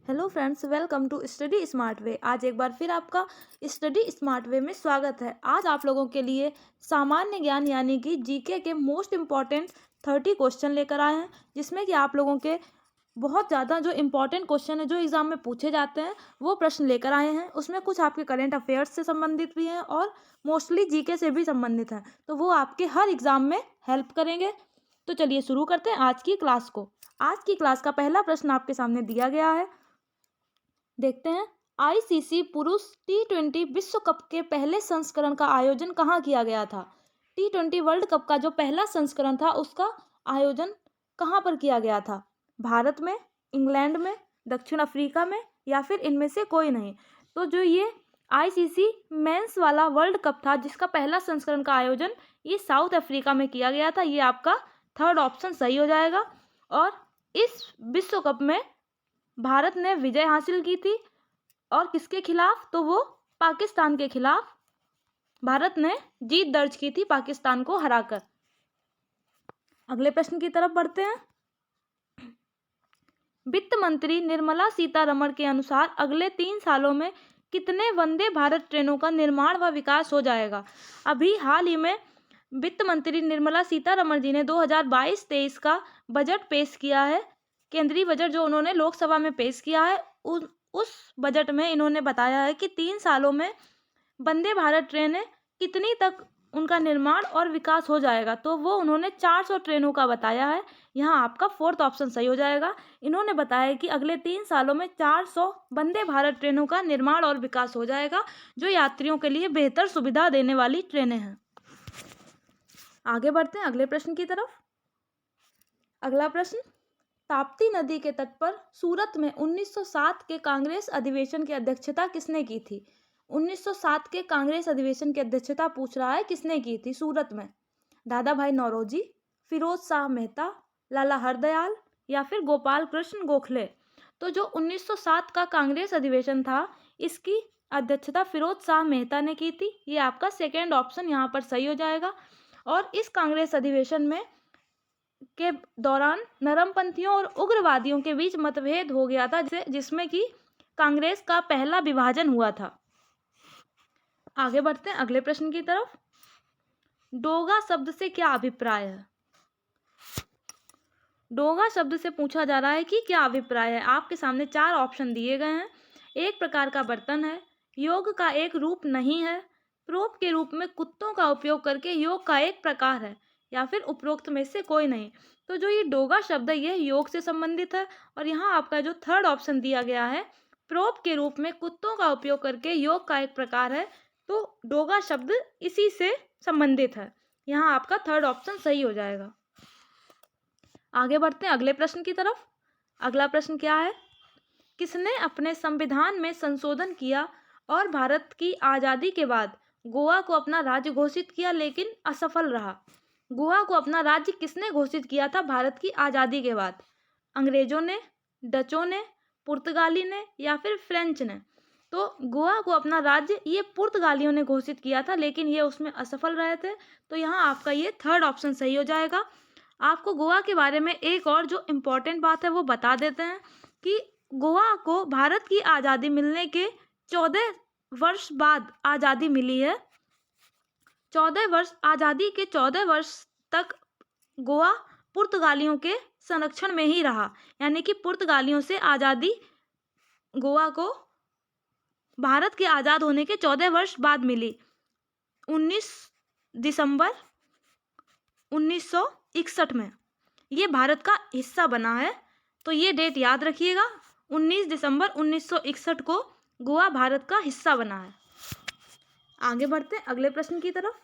Hello friends, welcome to study smart way. आज एक बार फिर आपका स्टडी स्मार्ट वे में स्वागत है। आज आप लोगों के लिए सामान्य ज्ञान यानी कि जीके के मोस्ट इम्पॉर्टेंट 30 क्वेश्चन लेकर आए हैं, जिसमें कि आप लोगों के बहुत ज़्यादा जो इम्पोर्टेंट क्वेश्चन है जो एग्ज़ाम में पूछे जाते हैं वो प्रश्न लेकर आए हैं। उसमें कुछ आपके करेंट अफेयर्स से संबंधित भी हैं और मोस्टली जीके से भी संबंधित हैं, तो वो आपके हर एग्ज़ाम में हेल्प करेंगे। तो चलिए शुरू करते हैं आज की क्लास को। आज की क्लास का पहला प्रश्न आपके सामने दिया गया है, देखते हैं। आईसीसी पुरुष T20 विश्व कप के पहले संस्करण का आयोजन कहाँ किया गया था? T20 वर्ल्ड कप का जो पहला संस्करण था उसका आयोजन कहाँ पर किया गया था? भारत में, इंग्लैंड में, दक्षिण अफ्रीका में या फिर इनमें से कोई नहीं। तो जो ये आईसीसी मेंस वाला वर्ल्ड कप था जिसका पहला संस्करण का आयोजन ये साउथ अफ्रीका में किया गया था। ये आपका थर्ड ऑप्शन सही हो जाएगा। और इस विश्व कप में भारत ने विजय हासिल की थी और किसके खिलाफ? तो वो पाकिस्तान के खिलाफ भारत ने जीत दर्ज की थी, पाकिस्तान को हराकर। अगले प्रश्न की तरफ बढ़ते हैं। वित्त मंत्री निर्मला सीतारमण के अनुसार अगले 3 सालों में कितने वंदे भारत ट्रेनों का निर्माण व विकास हो जाएगा? अभी हाल ही में वित्त मंत्री निर्मला सीतारमण जी ने 2022-23 का बजट पेश किया है। केंद्रीय बजट जो उन्होंने लोकसभा में पेश किया है उस बजट में इन्होंने बताया है कि 3 सालों में वंदे भारत ट्रेनें कितनी तक उनका निर्माण और विकास हो जाएगा। तो वो उन्होंने 400 ट्रेनों का बताया है। यहाँ आपका फोर्थ ऑप्शन सही हो जाएगा। इन्होंने बताया कि अगले 3 सालों में 400 वंदे भारत ट्रेनों का निर्माण और विकास हो जाएगा, जो यात्रियों के लिए बेहतर सुविधा देने वाली ट्रेनें हैं। आगे बढ़ते हैं अगले प्रश्न की तरफ। अगला प्रश्न, ताप्ती नदी के तट पर सूरत में 1907 के कांग्रेस अधिवेशन की अध्यक्षता किसने की थी? 1907 के कांग्रेस अधिवेशन की अध्यक्षता पूछ रहा है किसने की थी सूरत में? दादा भाई नौरोजी, फिरोज शाह मेहता, लाला हरदयाल या फिर गोपाल कृष्ण गोखले। तो जो 1907 का कांग्रेस अधिवेशन था इसकी अध्यक्षता फिरोज शाह मेहता ने की थी। ये आपका सेकेंड ऑप्शन यहाँ पर सही हो जाएगा। और इस कांग्रेस अधिवेशन में के दौरान नरमपंथियों और उग्रवादियों के बीच मतभेद हो गया था, जिसमें कि कांग्रेस का पहला विभाजन हुआ था। आगे बढ़ते हैं अगले प्रश्न की तरफ। डोगा शब्द से क्या अभिप्राय है? डोगा शब्द से पूछा जा रहा है कि क्या अभिप्राय है। आपके सामने 4 ऑप्शन दिए गए हैं। एक प्रकार का बर्तन है, योग का एक रूप नहीं है, प्रोप के रूप में कुत्तों का उपयोग करके योग का एक प्रकार है, या फिर उपरोक्त में से कोई नहीं। तो जो ये डोगा शब्द है ये योग से संबंधित है। और यहाँ आपका जो थर्ड ऑप्शन दिया गया है, प्रोप के रूप में कुत्तों का उपयोग करके योग का एक प्रकार है, तो डोगा शब्द इसी से संबंधित है। यहाँ आपका थर्ड ऑप्शन सही हो जाएगा। आगे बढ़ते हैं अगले प्रश्न की तरफ। अगला प्रश्न क्या है? किसने अपने संविधान में संशोधन किया और भारत की आज़ादी के बाद गोवा को अपना राज्य घोषित किया लेकिन असफल रहा? गोवा को अपना राज्य किसने घोषित किया था भारत की आज़ादी के बाद? अंग्रेजों ने, डचों ने, पुर्तगाली ने या फिर फ्रेंच ने? तो गोवा को अपना राज्य ये पुर्तगालियों ने घोषित किया था, लेकिन ये उसमें असफल रहे थे। तो यहाँ आपका ये थर्ड ऑप्शन सही हो जाएगा। आपको गोवा के बारे में एक और जो इम्पोर्टेंट बात है वो बता देते हैं कि गोवा को भारत की आज़ादी मिलने के 14 वर्ष बाद आज़ादी मिली है। 14 वर्ष, आज़ादी के 14 वर्ष तक गोवा पुर्तगालियों के संरक्षण में ही रहा, यानी कि पुर्तगालियों से आज़ादी गोवा को भारत के आज़ाद होने के 14 वर्ष बाद मिली, 19 दिसंबर 1961 में ये भारत का हिस्सा बना है। तो ये डेट याद रखिएगा, 19 दिसंबर 1961 को गोवा भारत का हिस्सा बना है। आगे बढ़ते हैं अगले प्रश्न की तरफ।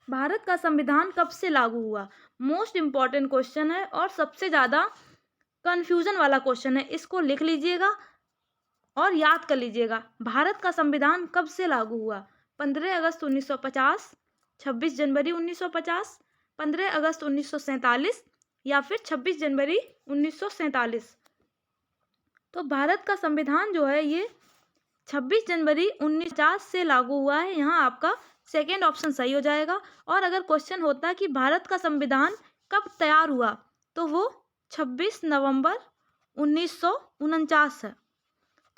भारत का संविधान कब से लागू हुआ? मोस्ट इम्पॉर्टेंट क्वेश्चन है और सबसे ज़्यादा कन्फ्यूजन वाला क्वेश्चन है। इसको लिख लीजिएगा और याद कर लीजिएगा। भारत का संविधान कब से लागू हुआ? 15 अगस्त 1950, 26 जनवरी 1950, 15 अगस्त 1947 या फिर 26 जनवरी 1947। तो भारत का संविधान जो है ये 26 जनवरी 1950 से लागू हुआ है। यहाँ आपका सेकेंड ऑप्शन सही हो जाएगा। और अगर क्वेश्चन होता है कि भारत का संविधान कब तैयार हुआ, तो वो 26 नवंबर 1949 है।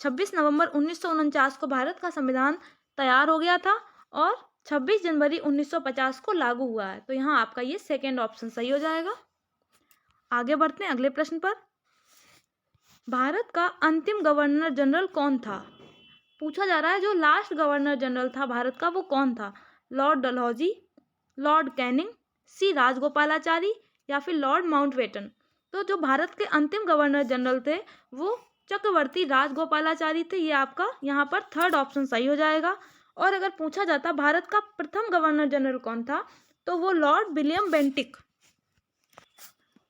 26 नवंबर 1949 को भारत का संविधान तैयार हो गया था और 26 जनवरी 1950 को लागू हुआ है। तो यहाँ आपका ये सेकेंड ऑप्शन सही हो जाएगा। आगे बढ़ते हैं अगले प्रश्न पर। भारत का अंतिम गवर्नर जनरल कौन था? पूछा जा रहा है जो लास्ट गवर्नर जनरल था भारत का वो कौन था? लॉर्ड डलहौजी, लॉर्ड कैनिंग, सी राजगोपालाचारी या फिर लॉर्ड माउंटबेटन। तो जो भारत के अंतिम गवर्नर जनरल थे वो चक्रवर्ती राजगोपालाचारी थे। ये आपका यहाँ पर थर्ड ऑप्शन सही हो जाएगा। और अगर पूछा जाता भारत का प्रथम गवर्नर जनरल कौन था तो वो लॉर्ड विलियम बेंटिक।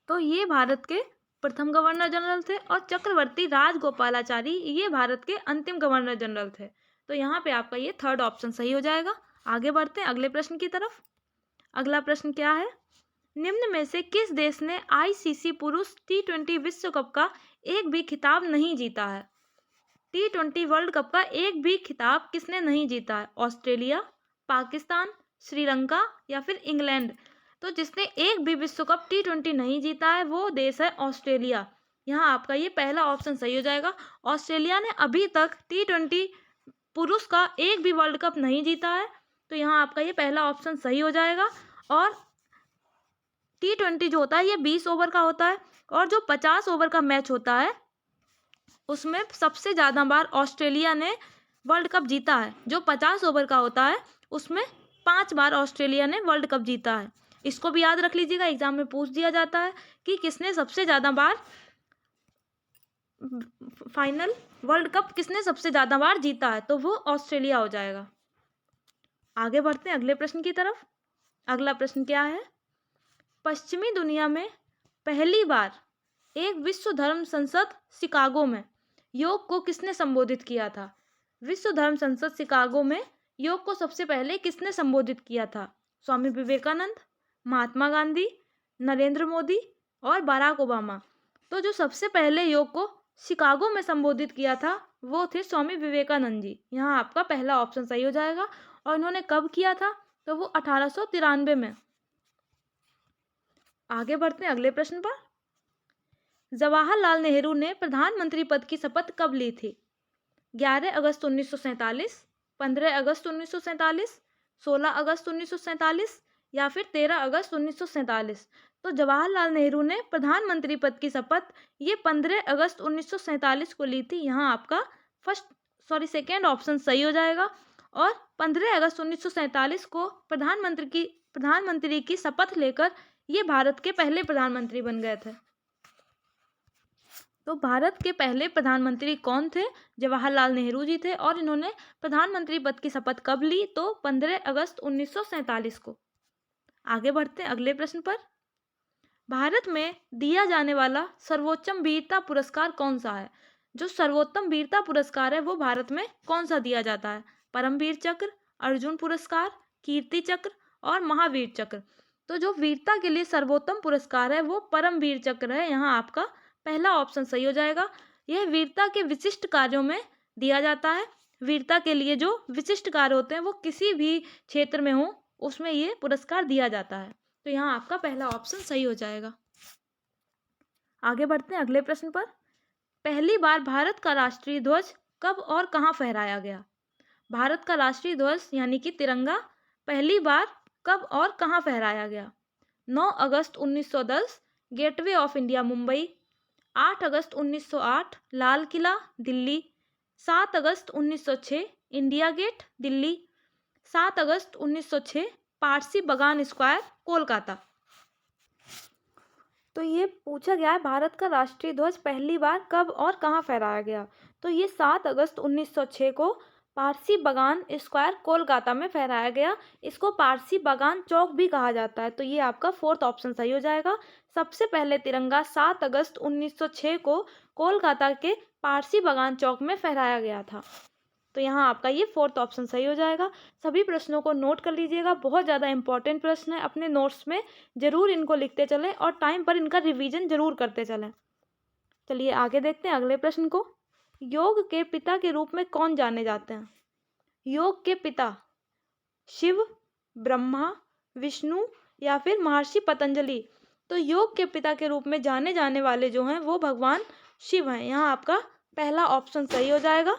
तो ये भारत के प्रथम गवर्नर जनरल थे और चक्रवर्ती राजगोपालाचारी ये भारत के अंतिम गवर्नर जनरल थे। तो यहाँ पे आपका ये थर्ड ऑप्शन सही हो जाएगा। आगे बढ़ते हैं अगले प्रश्न की तरफ। अगला प्रश्न क्या है? निम्न में से किस देश ने आईसीसी पुरुष T20 विश्व कप का एक भी खिताब नहीं जीता है? T20 वर्ल्ड कप का एक भी खिताब किसने नहीं जीता है? ऑस्ट्रेलिया, पाकिस्तान, श्रीलंका या फिर इंग्लैंड। तो जिसने एक भी विश्व कप T20 नहीं जीता है वो देश है ऑस्ट्रेलिया। यहाँ आपका ये पहला ऑप्शन सही हो जाएगा। ऑस्ट्रेलिया ने अभी तक T20 पुरुष का एक भी वर्ल्ड कप नहीं जीता है। तो यहाँ आपका ये पहला ऑप्शन सही हो जाएगा। और T20 जो होता है ये 20 ओवर का होता है और जो 50 ओवर का मैच होता है उसमें सबसे ज़्यादा बार ऑस्ट्रेलिया ने वर्ल्ड कप जीता है। जो 50 ओवर का होता है उसमें 5 बार ऑस्ट्रेलिया ने वर्ल्ड कप जीता है। इसको भी याद रख लीजिएगा, एग्जाम में पूछ दिया जाता है कि किसने सबसे ज़्यादा बार फाइनल वर्ल्ड कप किसने सबसे ज़्यादा बार जीता है तो वो ऑस्ट्रेलिया हो जाएगा। आगे बढ़ते हैं अगले प्रश्न की तरफ। अगला प्रश्न क्या है? पश्चिमी दुनिया में पहली बार एक विश्व धर्म संसद शिकागो में योग को किसने संबोधित किया था? विश्व धर्म संसद शिकागो में योग को सबसे पहले किसने संबोधित किया था? स्वामी विवेकानंद, महात्मा गांधी, नरेंद्र मोदी और बराक ओबामा। तो जो सबसे पहले योग को शिकागो में संबोधित किया था वो थे स्वामी विवेकानंद जी। यहाँ आपका पहला ऑप्शन सही हो जाएगा। और इन्होंने कब किया था तो वो 1893 में। आगे बढ़ते हैं अगले प्रश्न पर। जवाहरलाल नेहरू ने प्रधानमंत्री पद की शपथ कब ली थी? 11 अगस्त 1947, 15 अगस्त 1947, 16 अगस्त 1947 या फिर 13 अगस्त 1947। तो जवाहरलाल नेहरू ने प्रधानमंत्री पद की शपथ ये 15 अगस्त 1947 को ली थी। यहाँ आपका सेकेंड ऑप्शन सही हो जाएगा। और 15 अगस्त 1947 को प्रधानमंत्री की शपथ लेकर ये भारत के पहले प्रधानमंत्री बन गए थे। तो भारत के पहले प्रधानमंत्री कौन थे? जवाहरलाल नेहरू जी थे। और इन्होंने प्रधानमंत्री पद की शपथ कब ली तो 15 अगस्त 1947 को। आगे बढ़ते हैं अगले प्रश्न पर। भारत में दिया जाने वाला सर्वोच्चम वीरता पुरस्कार कौन सा है? जो सर्वोत्तम वीरता पुरस्कार है वो भारत में कौन सा दिया जाता है? परमवीर चक्र, अर्जुन पुरस्कार, कीर्ति चक्र और महावीर चक्र। तो जो वीरता के लिए सर्वोत्तम पुरस्कार है वो परमवीर चक्र है। यहाँ आपका पहला ऑप्शन सही हो जाएगा। यह वीरता के विशिष्ट कार्यों में दिया जाता है। वीरता के लिए जो विशिष्ट कार्य होते हैं वो किसी भी क्षेत्र में हो उसमें ये पुरस्कार दिया जाता है। तो यहाँ आपका पहला ऑप्शन सही हो जाएगा। आगे बढ़ते हैं अगले प्रश्न पर। पहली बार भारत का राष्ट्रीय ध्वज कब और कहाँ फहराया गया? भारत का राष्ट्रीय ध्वज यानी कि तिरंगा पहली बार कब और कहाँ फहराया गया? 9 अगस्त 1910 गेटवे ऑफ इंडिया मुंबई, 8 अगस्त 1908 लाल किला दिल्ली, 7 अगस्त 1906 इंडिया गेट दिल्ली, 7 अगस्त 1906 पारसी बागान स्क्वायर कोलकाता। तो ये पूछा गया है भारत का राष्ट्रीय ध्वज पहली बार कब और कहाँ फहराया गया। तो ये 7 अगस्त 1906 को पारसी बागान स्क्वायर कोलकाता में फहराया गया। इसको पारसी बागान चौक भी कहा जाता है। तो ये आपका फोर्थ ऑप्शन सही हो जाएगा। सबसे पहले तिरंगा 7 अगस्त 1906 को कोलकाता के पारसी बागान चौक में फहराया गया था। तो यहाँ आपका ये फोर्थ ऑप्शन सही हो जाएगा। सभी प्रश्नों को नोट कर लीजिएगा, बहुत ज़्यादा इंपॉर्टेंट प्रश्न है। अपने नोट्स में ज़रूर इनको लिखते चलें और टाइम पर इनका रिवीजन ज़रूर करते चलें। चलिए आगे देखते हैं अगले प्रश्न को। योग के पिता के रूप में कौन जाने जाते हैं? योग के पिता शिव, ब्रह्मा, विष्णु या फिर महर्षि पतंजलि। तो योग के पिता के रूप में जाने जाने वाले जो हैं वो भगवान शिव हैं। यहाँ आपका पहला ऑप्शन सही हो जाएगा।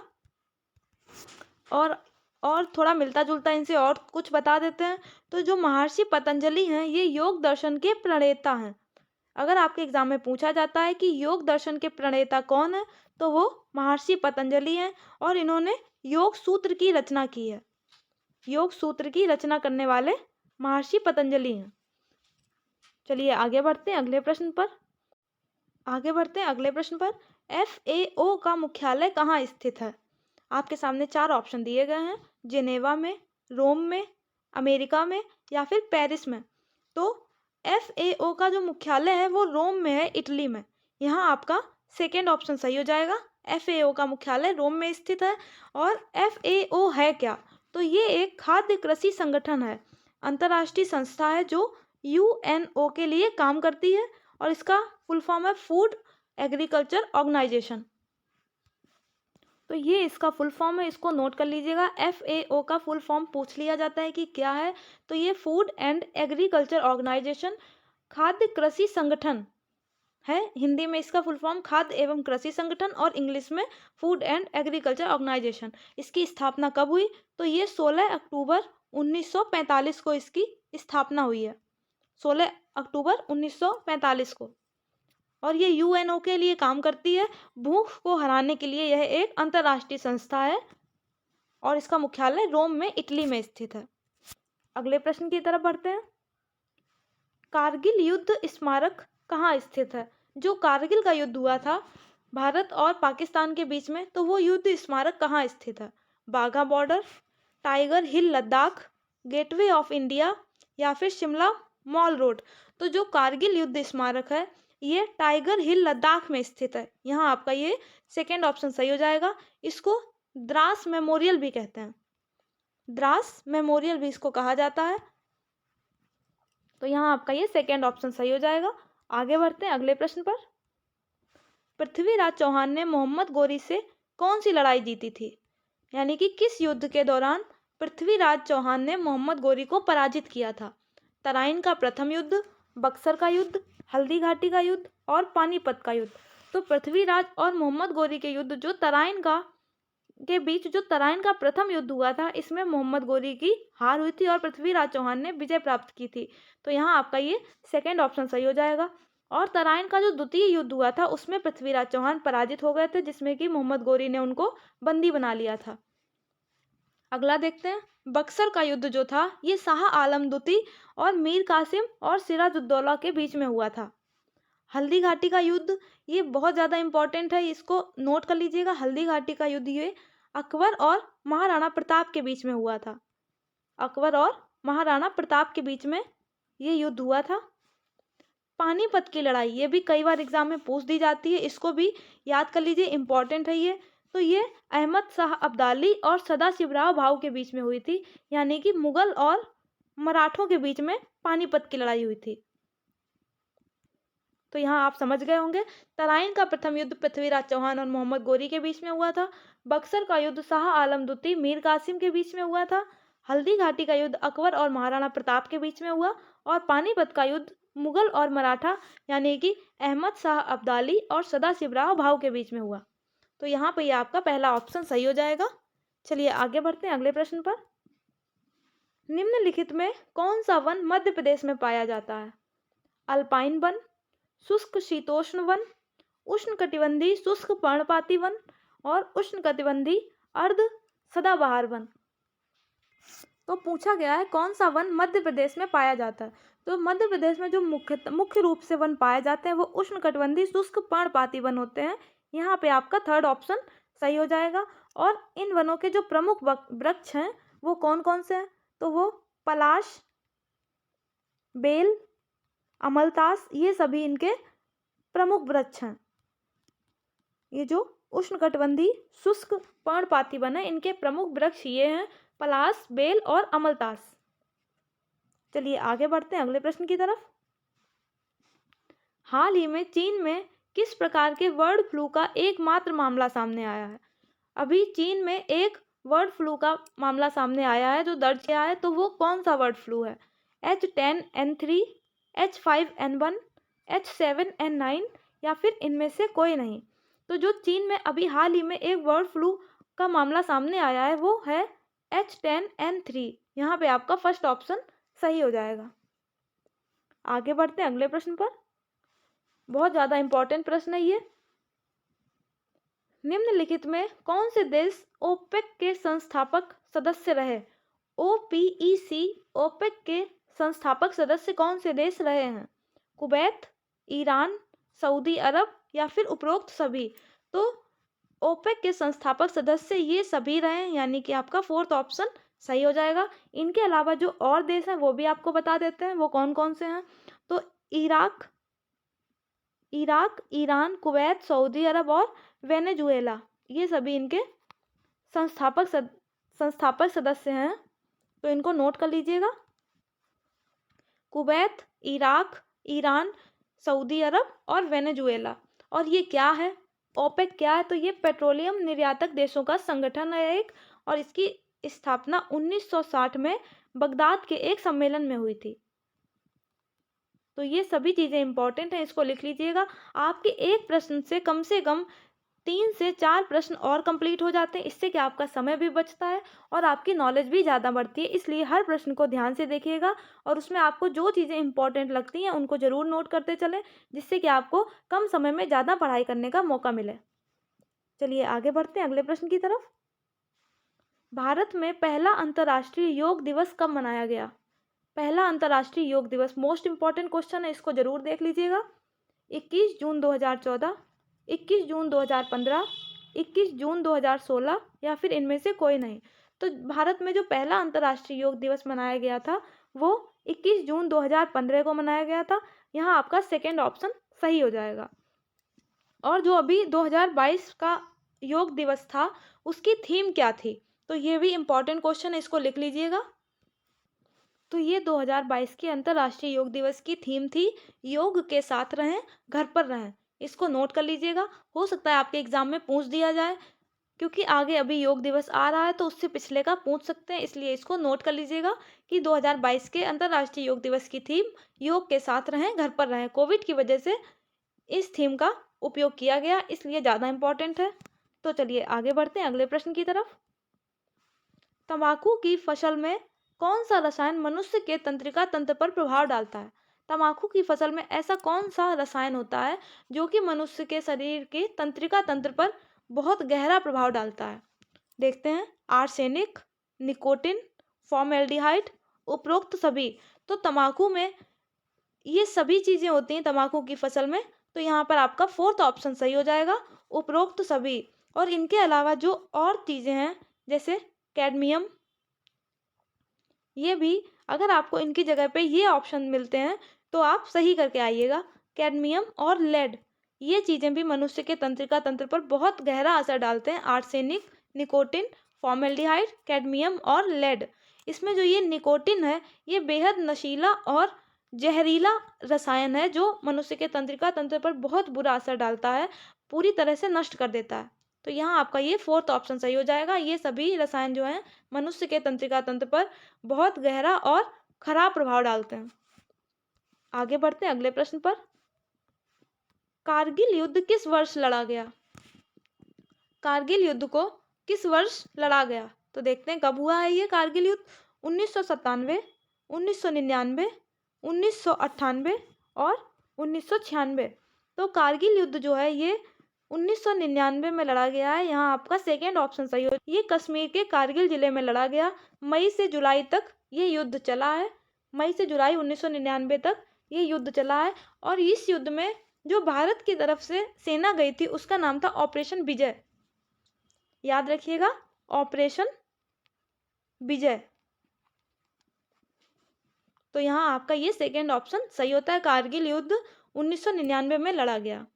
और थोड़ा मिलता जुलता इनसे और कुछ बता देते हैं। तो जो महर्षि पतंजलि हैं ये योग दर्शन के प्रणेता हैं। अगर आपके एग्जाम में पूछा जाता है कि योग दर्शन के प्रणेता कौन है, तो वो महर्षि पतंजलि हैं और इन्होंने योग सूत्र की रचना की है। योग सूत्र की रचना करने वाले महर्षि पतंजलि हैं। चलिए आगे बढ़ते हैं अगले प्रश्न पर। FAO का मुख्यालय कहाँ स्थित है? आपके सामने 4 ऑप्शन दिए गए हैं, जेनेवा में, रोम में, अमेरिका में या फिर पेरिस में। तो FAO का जो मुख्यालय है वो रोम में है, इटली में। यहाँ आपका सेकेंड ऑप्शन सही हो जाएगा। FAO का मुख्यालय रोम में स्थित है। और FAO है क्या? तो ये एक खाद्य कृषि संगठन है, अंतर्राष्ट्रीय संस्था है जो UNO के लिए काम करती है और इसका फुल फॉर्म है फूड एग्रीकल्चर ऑर्गेनाइजेशन। तो ये इसका फुल फॉर्म है, इसको नोट कर लीजिएगा। FAO का फुल फॉर्म पूछ लिया जाता है कि क्या है, तो ये फूड एंड एग्रीकल्चर ऑर्गेनाइजेशन, खाद्य कृषि संगठन है। हिंदी में इसका फुल फॉर्म खाद्य एवं कृषि संगठन और इंग्लिश में फूड एंड एग्रीकल्चर ऑर्गेनाइजेशन। इसकी स्थापना कब हुई? तो ये 16 अक्टूबर 1945 को इसकी स्थापना हुई है। 16 अक्टूबर 1945 को। और ये UNO के लिए काम करती है। भूख को हराने के लिए यह एक अंतर्राष्ट्रीय संस्था है और इसका मुख्यालय रोम में, इटली में स्थित है। अगले प्रश्न की तरफ बढ़ते हैं। कारगिल युद्ध स्मारक कहाँ स्थित है? जो कारगिल का युद्ध हुआ था भारत और पाकिस्तान के बीच में, तो वो युद्ध स्मारक कहाँ स्थित है? Wagah border, tiger hill Ladakh, gateway of India या फिर शिमला मॉल रोड। तो जो कारगिल युद्ध स्मारक है ये टाइगर हिल लद्दाख में स्थित है। यहाँ आपका ये सेकेंड ऑप्शन सही हो जाएगा। इसको द्रास मेमोरियल भी कहते हैं, द्रास मेमोरियल भी इसको कहा जाता है। तो यहाँ आपका ये सेकेंड ऑप्शन सही हो जाएगा। आगे बढ़ते हैं अगले प्रश्न पर। पृथ्वीराज चौहान ने मोहम्मद गोरी से कौन सी लड़ाई जीती थी? यानी कि किस युद्ध के दौरान पृथ्वीराज चौहान ने मोहम्मद गोरी को पराजित किया था? तराइन का प्रथम युद्ध, बक्सर का युद्ध, हल्दी घाटी का युद्ध और पानीपत का युद्ध। तो पृथ्वीराज और मोहम्मद गोरी के युद्ध जो तराइन का प्रथम युद्ध हुआ था, इसमें मोहम्मद गोरी की हार हुई थी और पृथ्वीराज चौहान ने विजय प्राप्त की थी। तो यहाँ आपका ये सेकेंड ऑप्शन सही हो जाएगा। और तराइन का जो द्वितीय युद्ध हुआ था उसमें पृथ्वीराज चौहान पराजित हो गए थे, जिसमें कि मोहम्मद गोरी ने उनको बंदी बना लिया था। अगला देखते हैं। बक्सर का युद्ध जो था ये शाह आलम द्वितीय और मीर कासिम और सिराजुद्दौला के बीच में हुआ था। हल्दी घाटी का युद्ध ये बहुत ज़्यादा इंपॉर्टेंट है, इसको नोट कर लीजिएगा। हल्दी घाटी का युद्ध ये अकबर और महाराणा प्रताप के बीच में हुआ था। अकबर और महाराणा प्रताप के बीच में ये युद्ध हुआ था। पानीपत की लड़ाई ये भी कई बार एग्जाम में पूछ दी जाती है, इसको भी याद कर लीजिए, इंपॉर्टेंट है ये। तो ये अहमद शाह अब्दाली और सदाशिवराव भाऊ के बीच में हुई थी, यानी कि मुगल और मराठों के बीच में पानीपत की लड़ाई हुई थी। तो यहाँ आप समझ गए होंगे। तराइन का प्रथम युद्ध पृथ्वीराज चौहान और मोहम्मद गोरी के बीच में हुआ था। बक्सर का युद्ध शाह आलम द्वितीय मीर कासिम के बीच में हुआ था। हल्दी घाटी का युद्ध अकबर और महाराणा प्रताप के बीच में हुआ। और पानीपत का युद्ध मुगल और मराठा यानी कि अहमद शाह अब्दाली और सदाशिवराव भाऊ के बीच में हुआ। तो यहाँ पर यह आपका पहला ऑप्शन सही हो जाएगा। चलिए आगे बढ़ते हैं अगले प्रश्न पर। निम्नलिखित में कौन सा वन मध्य प्रदेश में पाया जाता है? अल्पाइन वन, शुष्क शीतोष्ण वन, उष्णकटिबंधीय शुष्क पर्णपाती वन और उष्णकटिबंधीय अर्ध सदाबहार वन। तो पूछा गया है कौन सा वन मध्य प्रदेश में पाया जाता है। तो मध्य प्रदेश में जो मुख्य रूप से वन पाए जाते हैं वो उष्णकटिबंधीय शुष्क पर्णपाती वन होते हैं। यहाँ पे आपका थर्ड ऑप्शन सही हो जाएगा। और इन वनों के जो प्रमुख वृक्ष हैं वो कौन कौन से हैं? तो वो पलाश, बेल, अमलतास, ये सभी इनके प्रमुख वृक्ष हैं। ये जो उष्णकटिबंधीय शुष्क पर्णपाती वन है इनके प्रमुख वृक्ष ये हैं, पलाश, बेल और अमलतास। चलिए आगे बढ़ते हैं अगले प्रश्न की तरफ। हाल ही में चीन में किस प्रकार के बर्ड फ्लू का एकमात्र मामला सामने आया है? अभी चीन में एक बर्ड फ्लू का मामला सामने आया है जो दर्ज किया है, तो वो कौन सा बर्ड फ्लू है? H10N3, H5N1, H7N9 या फिर इनमें से कोई नहीं। तो जो चीन में अभी हाल ही में एक बर्ड फ्लू का मामला सामने आया है वो है H10N3। यहाँ पे आपका फर्स्ट ऑप्शन सही हो जाएगा। आगे बढ़ते हैं अगले प्रश्न पर। बहुत ज़्यादा इंपॉर्टेंट प्रश्न है ये। निम्नलिखित में कौन से देश ओपेक के संस्थापक सदस्य रहे? OPEC ओपेक के संस्थापक सदस्य कौन से देश रहे हैं? कुवैत, ईरान, सऊदी अरब या फिर उपरोक्त सभी? तो ओपेक के संस्थापक सदस्य ये सभी रहे हैं, यानी कि आपका फोर्थ ऑप्शन सही हो जाएगा। इनके अलावा जो और देश हैं वो भी आपको बता देते हैं, वो कौन कौन से हैं। तो इराक, ईरान, कुवैत, सऊदी अरब और वेनेजुएला, ये सभी इनके संस्थापक सदस्य हैं। तो इनको नोट कर लीजिएगा। कुवैत, इराक, ईरान, सऊदी अरब और वेनेजुएला। और ये क्या है? ओपेक क्या है? तो ये पेट्रोलियम निर्यातक देशों का संगठन है एक, और इसकी स्थापना 1960 में बगदाद के एक सम्मेलन में हुई थी। तो ये सभी चीज़ें इंपॉर्टेंट हैं, इसको लिख लीजिएगा। आपके एक प्रश्न से कम 3 से 4 प्रश्न और कंप्लीट हो जाते हैं। इससे कि आपका समय भी बचता है और आपकी नॉलेज भी ज़्यादा बढ़ती है। इसलिए हर प्रश्न को ध्यान से देखिएगा और उसमें आपको जो चीज़ें इंपॉर्टेंट लगती हैं उनको ज़रूर नोट करते चलें, जिससे कि आपको कम समय में ज़्यादा पढ़ाई करने का मौका मिले। चलिए आगे बढ़ते हैं अगले प्रश्न की तरफ। भारत में पहला अंतर्राष्ट्रीय योग दिवस कब मनाया गया? पहला अंतर्राष्ट्रीय योग दिवस मोस्ट इंपॉर्टेंट क्वेश्चन है, इसको जरूर देख लीजिएगा। 21 जून 2014, 21 जून 2015, 21 जून 2016 या फिर इनमें से कोई नहीं। तो भारत में जो पहला अंतर्राष्ट्रीय योग दिवस मनाया गया था वो 21 जून 2015 को मनाया गया था। यहाँ आपका सेकेंड ऑप्शन सही हो जाएगा। और जो अभी 2022 का योग दिवस था उसकी थीम क्या थी? तो ये भी इम्पॉर्टेंट क्वेश्चन है, इसको लिख लीजिएगा। तो ये 2022 के अंतर्राष्ट्रीय योग दिवस की थीम थी योग के साथ रहें, घर पर रहें। इसको नोट कर लीजिएगा, हो सकता है आपके एग्जाम में पूछ दिया जाए, क्योंकि आगे अभी योग दिवस आ रहा है तो उससे पिछले का पूछ सकते हैं। इसलिए इसको नोट कर लीजिएगा कि 2022 के अंतर्राष्ट्रीय योग दिवस की थीम योग के साथ रहें, घर पर रहें। कोविड की वजह से इस थीम का उपयोग किया गया, इसलिए ज़्यादा इंपॉर्टेंट है। तो चलिए आगे बढ़ते हैं अगले प्रश्न की तरफ। तंबाकू की फसल में कौन सा रसायन मनुष्य के तंत्रिका तंत्र पर प्रभाव डालता है? तंबाकू की फसल में ऐसा कौन सा रसायन होता है जो कि मनुष्य के शरीर के तंत्रिका तंत्र पर बहुत गहरा प्रभाव डालता है? देखते हैं। आर्सेनिक, निकोटिन, फॉर्मेल्डिहाइड, उपरोक्त सभी। तो तंबाकू में ये सभी चीज़ें होती हैं तंबाकू की फसल में। तो यहाँ पर आपका फोर्थ ऑप्शन सही हो जाएगा, उपरोक्त सभी। और इनके अलावा जो और चीज़ें हैं जैसे कैडमियम, ये भी अगर आपको इनकी जगह पे ये ऑप्शन मिलते हैं तो आप सही करके आइएगा। कैडमियम और लेड, ये चीज़ें भी मनुष्य के तंत्रिका तंत्र पर बहुत गहरा असर डालते हैं। आर्सेनिक, निकोटिन, फॉर्मेल्डिहाइड, कैडमियम और लेड। इसमें जो ये निकोटिन है ये बेहद नशीला और जहरीला रसायन है जो मनुष्य के तंत्रिका तंत्र पर बहुत बुरा असर डालता है, पूरी तरह से नष्ट कर देता है। तो यहाँ आपका ये फोर्थ ऑप्शन सही हो जाएगा। ये सभी रसायन जो हैं मनुष्य के तंत्रिका तंत्र पर बहुत गहरा और खराब प्रभाव डालते हैं। आगे बढ़ते हैं अगले प्रश्न पर। कारगिल युद्ध किस वर्ष लड़ा गया? कारगिल युद्ध को किस वर्ष लड़ा गया? तो देखते हैं कब हुआ है ये कारगिल युद्ध। 1997, 1999, 1998 और 1996। तो कारगिल युद्ध जो है ये 1999 में लड़ा गया है। यहाँ आपका सेकेंड ऑप्शन सही हो। ये कश्मीर के कारगिल जिले में लड़ा गया। मई से जुलाई तक ये युद्ध चला है। मई से जुलाई 1999 तक ये युद्ध चला है। और इस युद्ध में जो भारत की तरफ से सेना गई थी उसका नाम था ऑपरेशन विजय। याद रखिएगा, ऑपरेशन विजय। तो यहाँ आपका ये सेकेंड ऑप्शन सही होता है। कारगिल युद्ध 1999 में लड़ा गया।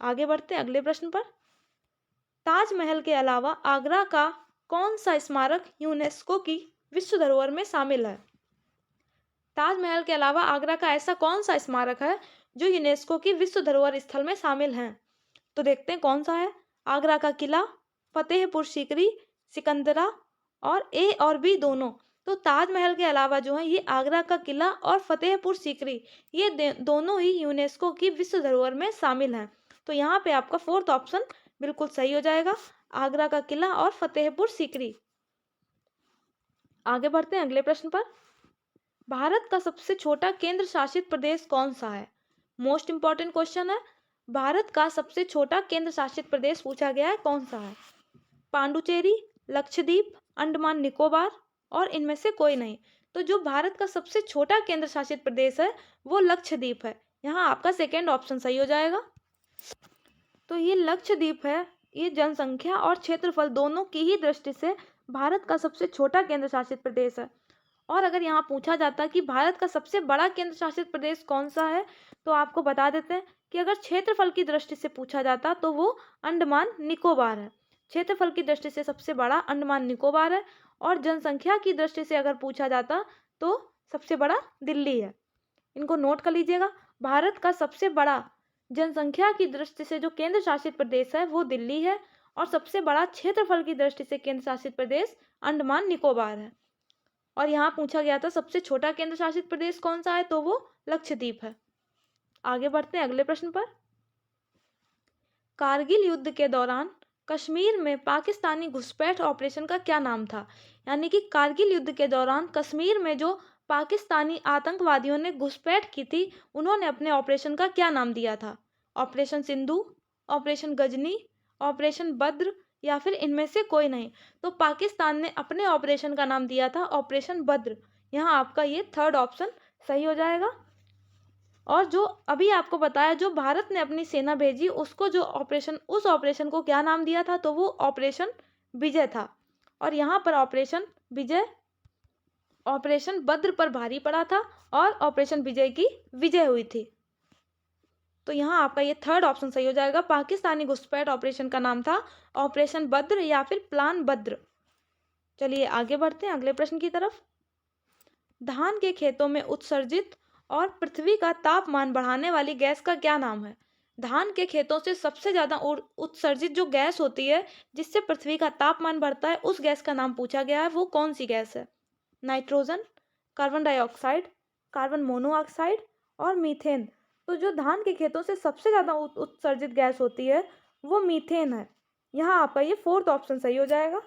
आगे बढ़ते हैं अगले प्रश्न पर। ताजमहल के अलावा आगरा का कौन सा स्मारक यूनेस्को की विश्व धरोहर में शामिल है? ताजमहल के अलावा आगरा का ऐसा कौन सा स्मारक है जो यूनेस्को की विश्व धरोहर स्थल में शामिल है? तो देखते हैं कौन सा है। आगरा का किला, फतेहपुर सीकरी, सिकंदरा और ए और बी दोनों। तो ताजमहल के अलावा जो है ये आगरा का किला और फतेहपुर सीकरी, ये दोनों ही यूनेस्को की विश्व धरोहर में शामिल हैं। तो यहाँ पे आपका फोर्थ ऑप्शन बिल्कुल सही हो जाएगा, आगरा का किला और फतेहपुर सीकरी। आगे बढ़ते हैं अगले प्रश्न पर। भारत का सबसे छोटा केंद्र शासित प्रदेश कौन सा है? मोस्ट इंपॉर्टेंट क्वेश्चन है। भारत का सबसे छोटा केंद्र शासित प्रदेश पूछा गया है, कौन सा है? पांडुचेरी, लक्षद्वीप, अंडमान निकोबार और इनमें से कोई नहीं। तो जो भारत का सबसे छोटा केंद्र शासित प्रदेश है वो लक्षद्वीप है। यहाँ आपका सेकेंड ऑप्शन सही हो जाएगा। तो ये लक्षद्वीप है, ये जनसंख्या और क्षेत्रफल दोनों की ही दृष्टि से भारत का सबसे छोटा केंद्र शासित प्रदेश है। और अगर यहाँ पूछा जाता कि भारत का सबसे बड़ा केंद्र शासित प्रदेश कौन सा है, तो आपको बता देते हैं कि अगर क्षेत्रफल की दृष्टि से पूछा जाता तो वो अंडमान निकोबार है। क्षेत्रफल की दृष्टि से सबसे बड़ा अंडमान निकोबार है। और जनसंख्या की दृष्टि से अगर पूछा जाता तो सबसे बड़ा दिल्ली है। इनको नोट कर लीजिएगा। भारत का सबसे बड़ा जनसंख्या की दृष्टि से जो केंद्र शासित प्रदेश है वो दिल्ली है, और सबसे बड़ा क्षेत्रफल की दृष्टि से केंद्र शासित प्रदेश अंडमान निकोबार है। और यहाँ पूछा गया था सबसे छोटा केंद्र शासित प्रदेश कौन सा है, तो वो लक्षद्वीप है। आगे बढ़ते हैं अगले प्रश्न पर। कारगिल युद्ध के दौरान कश्मीर में पाकिस्तानी घुसपैठ ऑपरेशन का क्या नाम था? यानी कि कारगिल युद्ध के दौरान कश्मीर में जो पाकिस्तानी आतंकवादियों ने घुसपैठ की थी, उन्होंने अपने ऑपरेशन का क्या नाम दिया था? Operation Sindhu, operation Ghazni, operation Badr या फिर इनमें से कोई नहीं। तो पाकिस्तान ने अपने ऑपरेशन का नाम दिया था ऑपरेशन बद्र। यहाँ आपका ये थर्ड ऑप्शन सही हो जाएगा। और जो अभी आपको बताया, जो भारत ने अपनी सेना भेजी उसको जो ऑपरेशन, उस ऑपरेशन को क्या नाम दिया था, तो वो ऑपरेशन विजय था। और यहाँ पर ऑपरेशन विजय ऑपरेशन बद्र पर भारी पड़ा था और ऑपरेशन विजय की विजय हुई थी। तो यहाँ आपका ये थर्ड ऑप्शन सही हो जाएगा। पाकिस्तानी घुसपैठ ऑपरेशन का नाम था ऑपरेशन बद्र या फिर प्लान बद्र। चलिए आगे बढ़ते हैं अगले प्रश्न की तरफ। धान के खेतों में उत्सर्जित और पृथ्वी का तापमान बढ़ाने वाली गैस का क्या नाम है? धान के खेतों से सबसे ज्यादा उत्सर्जित जो गैस होती है जिससे पृथ्वी का तापमान बढ़ता है, उस गैस का नाम पूछा गया है, वो कौन सी गैस है? Nitrogen, carbon dioxide, carbon monoxide और मीथेन। तो जो धान के खेतों से सबसे ज्यादा उत्सर्जित गैस होती है वो मीथेन है। यहाँ आपका ये फोर्थ ऑप्शन सही हो जाएगा।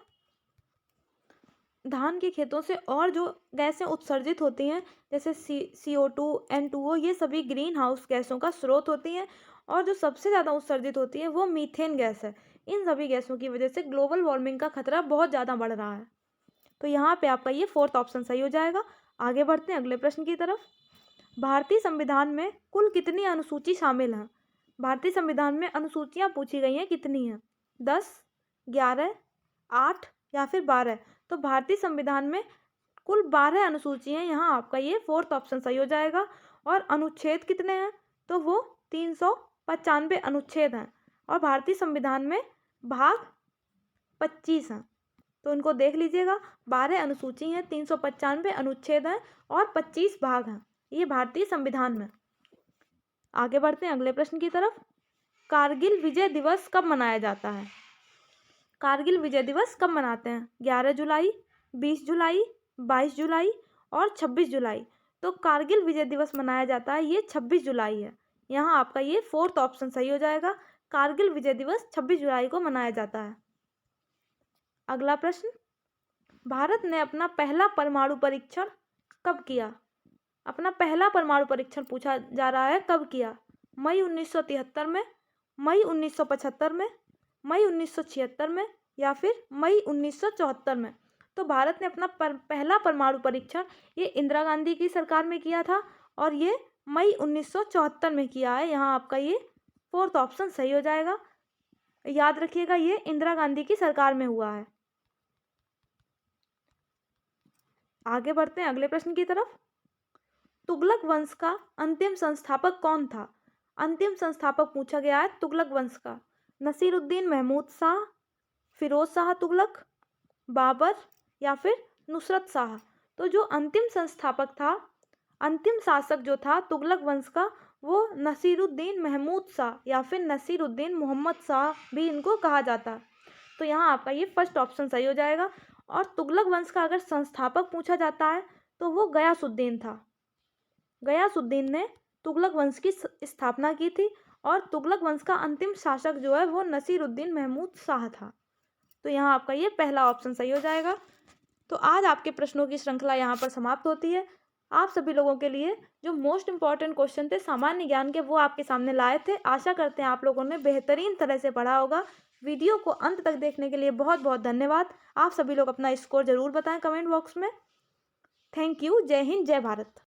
धान के खेतों से और जो गैसें उत्सर्जित होती हैं जैसे CO2, N2O, ये सभी ग्रीन हाउस गैसों का स्रोत होती हैं। और जो सबसे ज़्यादा उत्सर्जित होती है वो मीथेन गैस है। इन सभी गैसों की वजह से ग्लोबल वार्मिंग का खतरा बहुत ज़्यादा बढ़ रहा है। तो यहाँ पे आपका ये फोर्थ ऑप्शन सही हो जाएगा। आगे बढ़ते हैं अगले प्रश्न की तरफ। भारतीय संविधान में कुल कितनी अनुसूची शामिल हैं? भारतीय संविधान में अनुसूचियाँ पूछी गई हैं, कितनी हैं? 10, 11, 8 या फिर 12। तो भारतीय संविधान में कुल 12 अनुसूची हैं। यहाँ आपका ये फोर्थ ऑप्शन सही हो जाएगा। और अनुच्छेद कितने हैं? तो वो 395 अनुच्छेद हैं। और भारतीय संविधान में भाग 25 हैं। तो इनको देख लीजिएगा, 12 अनुसूची हैं, 395 अनुच्छेद हैं और 25 भाग हैं ये भारतीय संविधान में। आगे बढ़ते हैं अगले प्रश्न की तरफ। कारगिल विजय दिवस कब मनाया जाता है? कारगिल विजय दिवस कब मनाते हैं? 11 जुलाई, 20 जुलाई, 22 जुलाई और 26 जुलाई। तो कारगिल विजय दिवस मनाया जाता है ये 26 जुलाई है। यहाँ आपका ये फोर्थ ऑप्शन सही हो जाएगा। कारगिल विजय दिवस 26 जुलाई को मनाया जाता है। अगला प्रश्न, भारत ने अपना पहला परमाणु परीक्षण कब किया? अपना पहला परमाणु परीक्षण पूछा जा रहा है, कब किया? मई 1973 में, मई 1975 में, मई 1976 में या फिर मई 1974 में। तो भारत ने अपना पहला परमाणु परीक्षण ये इंदिरा गांधी की सरकार में किया था और ये मई 1974 में किया है। यहाँ आपका ये फोर्थ ऑप्शन सही हो जाएगा। याद रखिएगा, ये इंदिरा गांधी की सरकार में हुआ है। आगे बढ़ते हैं अगले प्रश्न की तरफ। तुगलक वंश का अंतिम संस्थापक कौन था? अंतिम संस्थापक पूछा गया है तुगलक वंश का। नसीरुद्दीन महमूद शाह, फिरोज शाह तुगलक, बाबर या फिर नुसरत शाह। तो जो अंतिम संस्थापक था, अंतिम शासक जो था तुगलक वंश का, वो नसीरुद्दीन महमूद शाह या फिर नसीरुद्दीन मोहम्मद शाह भी इनको कहा जाता है। तो यहाँ आपका ये फर्स्ट ऑप्शन सही हो जाएगा। और तुगलक वंश का अगर संस्थापक पूछा जाता है तो वो गयासुद्दीन था। गयासुद्दीन ने तुगलक वंश की स्थापना की थी और तुगलक वंश का अंतिम शासक जो है वो नसीरुद्दीन महमूद शाह था। तो यहाँ आपका ये पहला ऑप्शन सही हो जाएगा। तो आज आपके प्रश्नों की श्रृंखला यहाँ पर समाप्त होती है। आप सभी लोगों के लिए जो मोस्ट इंपॉर्टेंट क्वेश्चन थे सामान्य ज्ञान के, वो आपके सामने लाए थे। आशा करते हैं आप लोगों ने बेहतरीन तरह से पढ़ा होगा। वीडियो को अंत तक देखने के लिए बहुत बहुत धन्यवाद। आप सभी लोग अपना स्कोर जरूर बताएं कमेंट बॉक्स में। Thank you. जय हिंद, जय भारत।